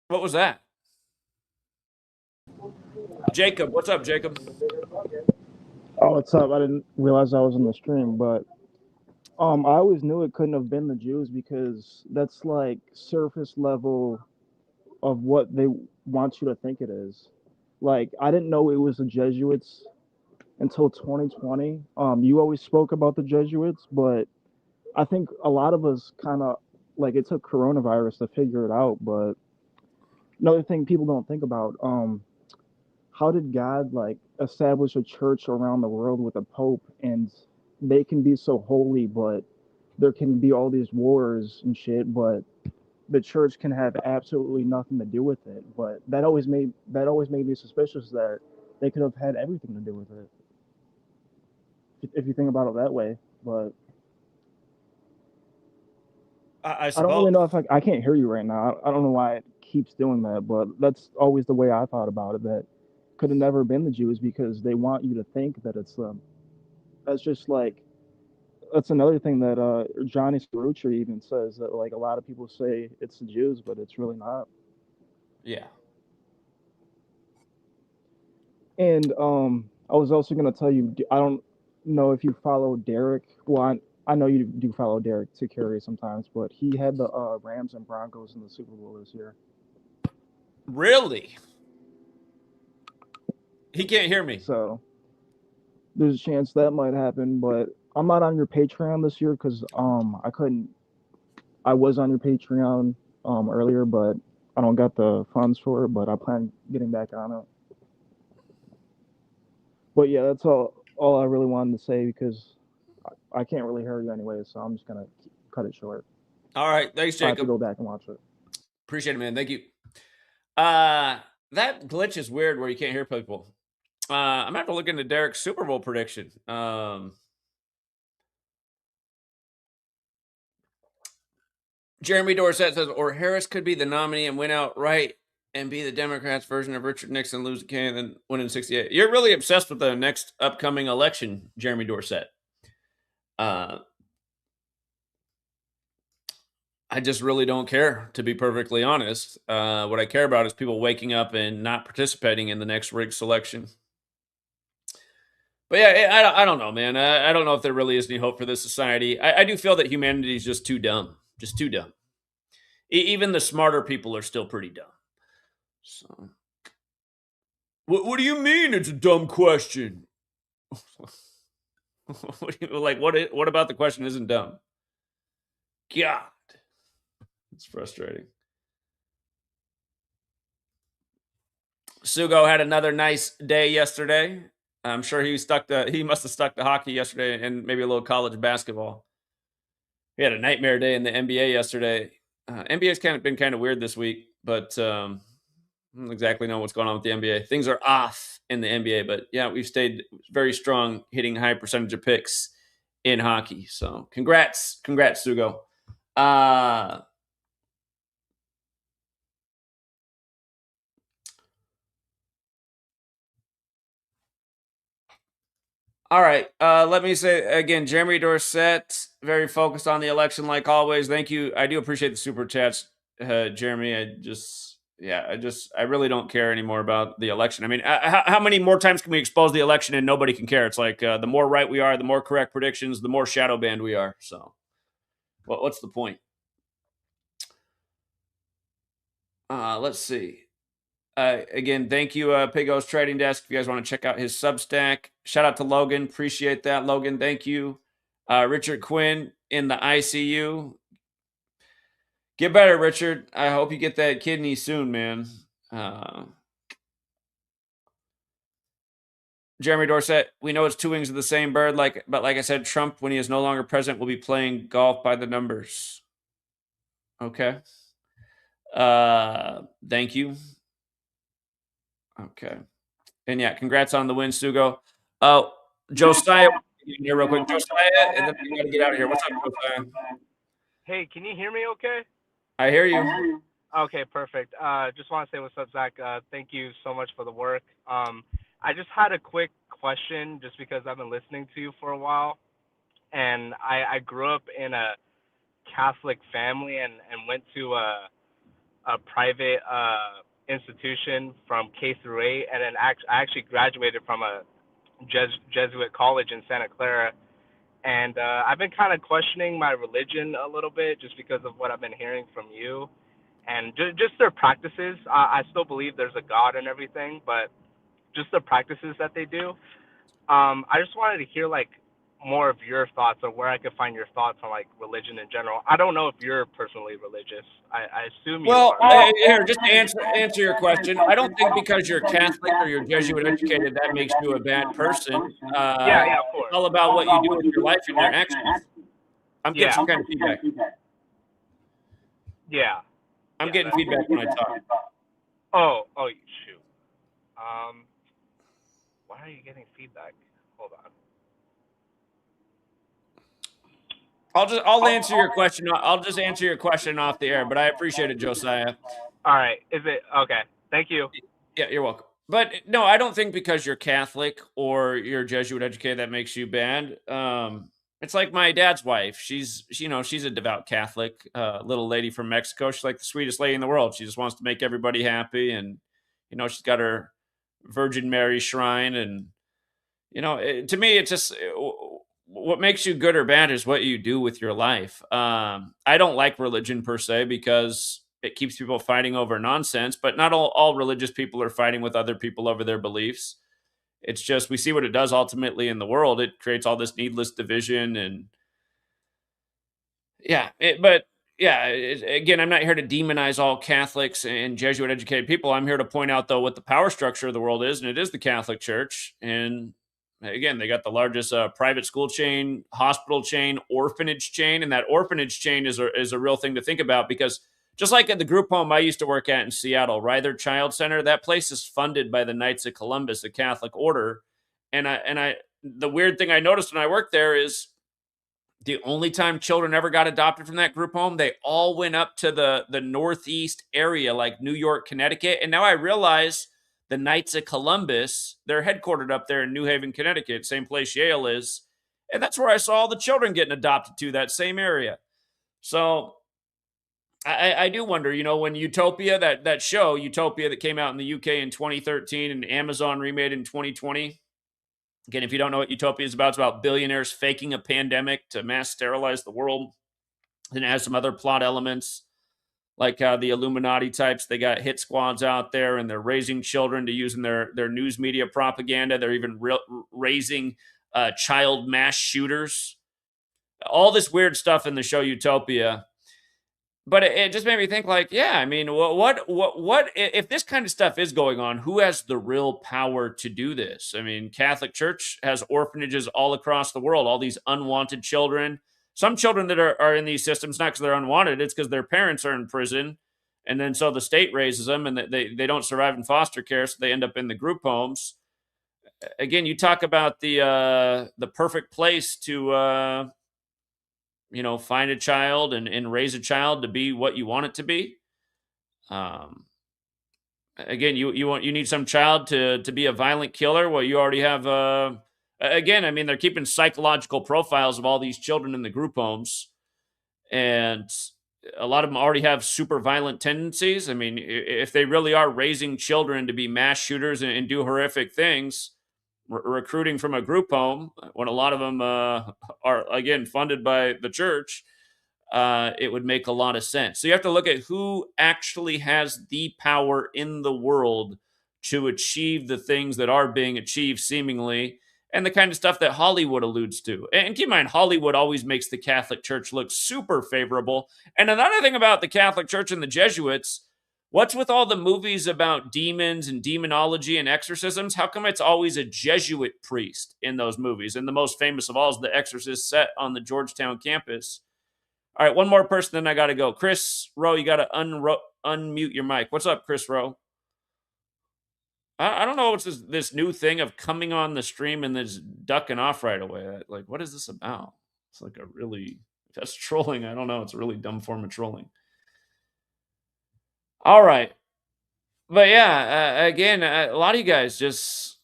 What was that? Jacob, what's up, Jacob? Oh, what's up? I didn't realize I was on the stream, but I always knew it couldn't have been the Jews because that's like surface level of what they want you to think it is. Like, I didn't know it was the Jesuits until 2020. You always spoke about the Jesuits, but I think a lot of us kind of like it took coronavirus to figure it out. But another thing people don't think about, how did God like establish a church around the world with a pope, and they can be so holy, but there can be all these wars and shit, but the church can have absolutely nothing to do with it. But that always made me suspicious that they could have had everything to do with it, if you think about it that way. But I don't really know if I can't hear you right now. I don't know why it keeps doing that, but that's always the way I thought about it. That could have never been the Jews because they want you to think that it's them. That's just like, that's another thing that Johnny Scrooge even says, that like a lot of people say it's the Jews, but it's really not. Yeah. And I was also gonna tell you, I don't know if you follow Derek. Well, I know you do follow Derek to carry sometimes, but he had the Rams and Broncos in the Super Bowl this year. Really? He can't hear me. So there's a chance that might happen, but I'm not on your Patreon this year because I couldn't. I was on your Patreon earlier, but I don't got the funds for it. But I plan getting back on it. But yeah, that's all I really wanted to say because I can't really hear you anyway, so I'm just gonna cut it short. All right, thanks, Jacob. I have to go back and watch it. Appreciate it, man. Thank you. That glitch is weird where you can't hear people. I'm gonna have to look into Derek's Super Bowl prediction. Jeremy Dorsett says, or Harris could be the nominee and win outright and be the Democrats' version of Richard Nixon, lose again, and then win in 68. You're really obsessed with the next upcoming election, Jeremy Dorsett. I just really don't care, to be perfectly honest. What I care about is people waking up and not participating in the next rigged selection. But yeah, I don't know, man. I don't know if there really is any hope for this society. I do feel that humanity is just too dumb. Just too dumb. Even the smarter people are still pretty dumb. So, what do you mean it's a dumb question? What about the question isn't dumb? God, it's frustrating. Sugo had another nice day yesterday. I'm sure he must have stuck to hockey yesterday and maybe a little college basketball. He had a nightmare day in the NBA yesterday. NBA's been kind of weird this week, but I don't exactly know what's going on with the NBA. Things are off in the NBA, but yeah, we've stayed very strong, hitting high percentage of picks in hockey. So congrats, Sugo. All right. Let me say again, Jeremy Dorsett, very focused on the election like always. Thank you. I do appreciate the super chats, Jeremy. I really don't care anymore about the election. I mean, how many more times can we expose the election and nobody can care? It's like the more right we are, the more correct predictions, the more shadow banned we are. So what's the point? Let's see. Again, thank you, Pigos Trading Desk. If you guys want to check out his Substack, shout out to Logan. Appreciate that, Logan. Thank you. Richard Quinn in the ICU. Get better, Richard. I hope you get that kidney soon, man. Jeremy Dorset, we know it's two wings of the same bird, but like I said, Trump, when he is no longer president, will be playing golf by the numbers. Okay. Thank you. Okay. And yeah, congrats on the win, Sugo. Oh, Josiah, here real quick. Josiah, and then we gotta get out of here. What's up, Josiah? Hey, can you hear me okay? I hear you. Okay, perfect. Just want to say what's up, Zach. Thank you so much for the work. I just had a quick question just because I've been listening to you for a while. And I grew up in a Catholic family and went to a private institution from K through 8. And then I actually graduated from a Jesuit college in Santa Clara. And I've been kind of questioning my religion a little bit just because of what I've been hearing from you. And just their practices. I still believe there's a God and everything, but just the practices that they do. I just wanted to hear like more of your thoughts or where I could find your thoughts on like religion in general. I don't know if you're personally religious. I assume you Well, are. here, just to answer your question, I don't think because you're Catholic or you're Jesuit educated that makes you a bad person. Yeah, of course. It's all about what you do with your life and your actions. I'm getting Yeah. some kind of feedback. Yeah. I'm getting feedback when I talk. Oh, shoot. Why are you getting feedback? Hold on. I'll answer your question. I'll just answer your question off the air, but I appreciate it, Josiah. All right. Is it okay? Thank you. Yeah, you're welcome. But no, I don't think because you're Catholic or you're Jesuit educated that makes you bad. It's like my dad's wife. She's a devout Catholic, little lady from Mexico. She's like the sweetest lady in the world. She just wants to make everybody happy, and she's got her Virgin Mary shrine, and to me, it's just what makes you good or bad is what you do with your life. I don't like religion per se because it keeps people fighting over nonsense, but not all religious people are fighting with other people over their beliefs. It's just we see what it does ultimately in the world. It creates all this needless division, and again, I'm not here to demonize all Catholics and Jesuit educated people. I'm here to point out though what the power structure of the world is, and it is the Catholic Church. And again, they got the largest private school chain, hospital chain, orphanage chain, and that orphanage chain is a real thing to think about because just like at the group home I used to work at in Seattle, Ryther Child Center, that place is funded by the Knights of Columbus, a Catholic order. And the weird thing I noticed when I worked there is the only time children ever got adopted from that group home, they all went up to the Northeast area, like New York, Connecticut. And now I realize the Knights of Columbus, they're headquartered up there in New Haven, Connecticut, same place Yale is. And that's where I saw all the children getting adopted to, that same area. So I do wonder, when Utopia, that show, Utopia, that came out in the UK in 2013 and Amazon remade in 2020. Again, if you don't know what Utopia is about, it's about billionaires faking a pandemic to mass sterilize the world. And it has some other plot elements, like how the Illuminati types, they got hit squads out there and they're raising children to use in their news media propaganda. They're even raising child mass shooters. All this weird stuff in the show Utopia. But it just made me think, like, yeah, I mean, what if this kind of stuff is going on? Who has the real power to do this? I mean, Catholic Church has orphanages all across the world, all these unwanted children. Some children that are in these systems, not because they're unwanted, it's because their parents are in prison. And then so the state raises them and they don't survive in foster care, so they end up in the group homes. Again, you talk about the perfect place to find a child and raise a child to be what you want it to be. Again, you need some child to be a violent killer. Well, you already have, again, I mean, they're keeping psychological profiles of all these children in the group homes. And a lot of them already have super violent tendencies. I mean, if they really are raising children to be mass shooters and do horrific things, recruiting from a group home when a lot of them are, again, funded by the church, it would make a lot of sense. So you have to look at who actually has the power in the world to achieve the things that are being achieved seemingly, and the kind of stuff that Hollywood alludes to. And keep in mind, Hollywood always makes the Catholic Church look super favorable. And another thing about the Catholic Church and the Jesuits, what's with all the movies about demons and demonology and exorcisms? How come it's always a Jesuit priest in those movies? And the most famous of all is The Exorcist, set on the Georgetown campus. All right, one more person, then I got to go. Chris Rowe, you got to unmute your mic. What's up, Chris Rowe? I don't know what's this new thing of coming on the stream and then just ducking off right away. Like, what is this about? It's like that's trolling. I don't know. It's a really dumb form of trolling. All right. But yeah, again, a lot of you guys just,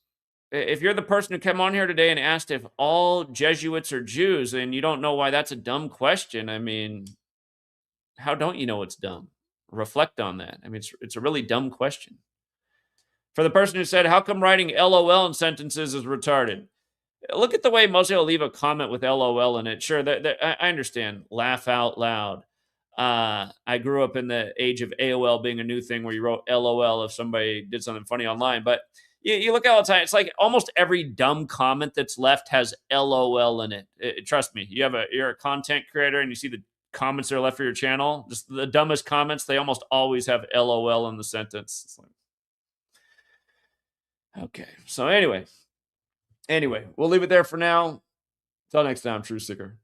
if you're the person who came on here today and asked if all Jesuits are Jews and you don't know why that's a dumb question, I mean, how don't you know it's dumb? Reflect on that. I mean, it's a really dumb question. For the person who said, how come writing LOL in sentences is retarded? Look at the way most people leave a comment with LOL in it. Sure, I understand. Laugh out loud. I grew up in the age of AOL being a new thing where you wrote LOL if somebody did something funny online. But you look all the time, it's like almost every dumb comment that's left has LOL in it. Trust me, you're a content creator and you see the comments that are left for your channel, just the dumbest comments, they almost always have LOL in the sentence. It's like, okay, so anyway, we'll leave it there for now. Until next time, True Sticker.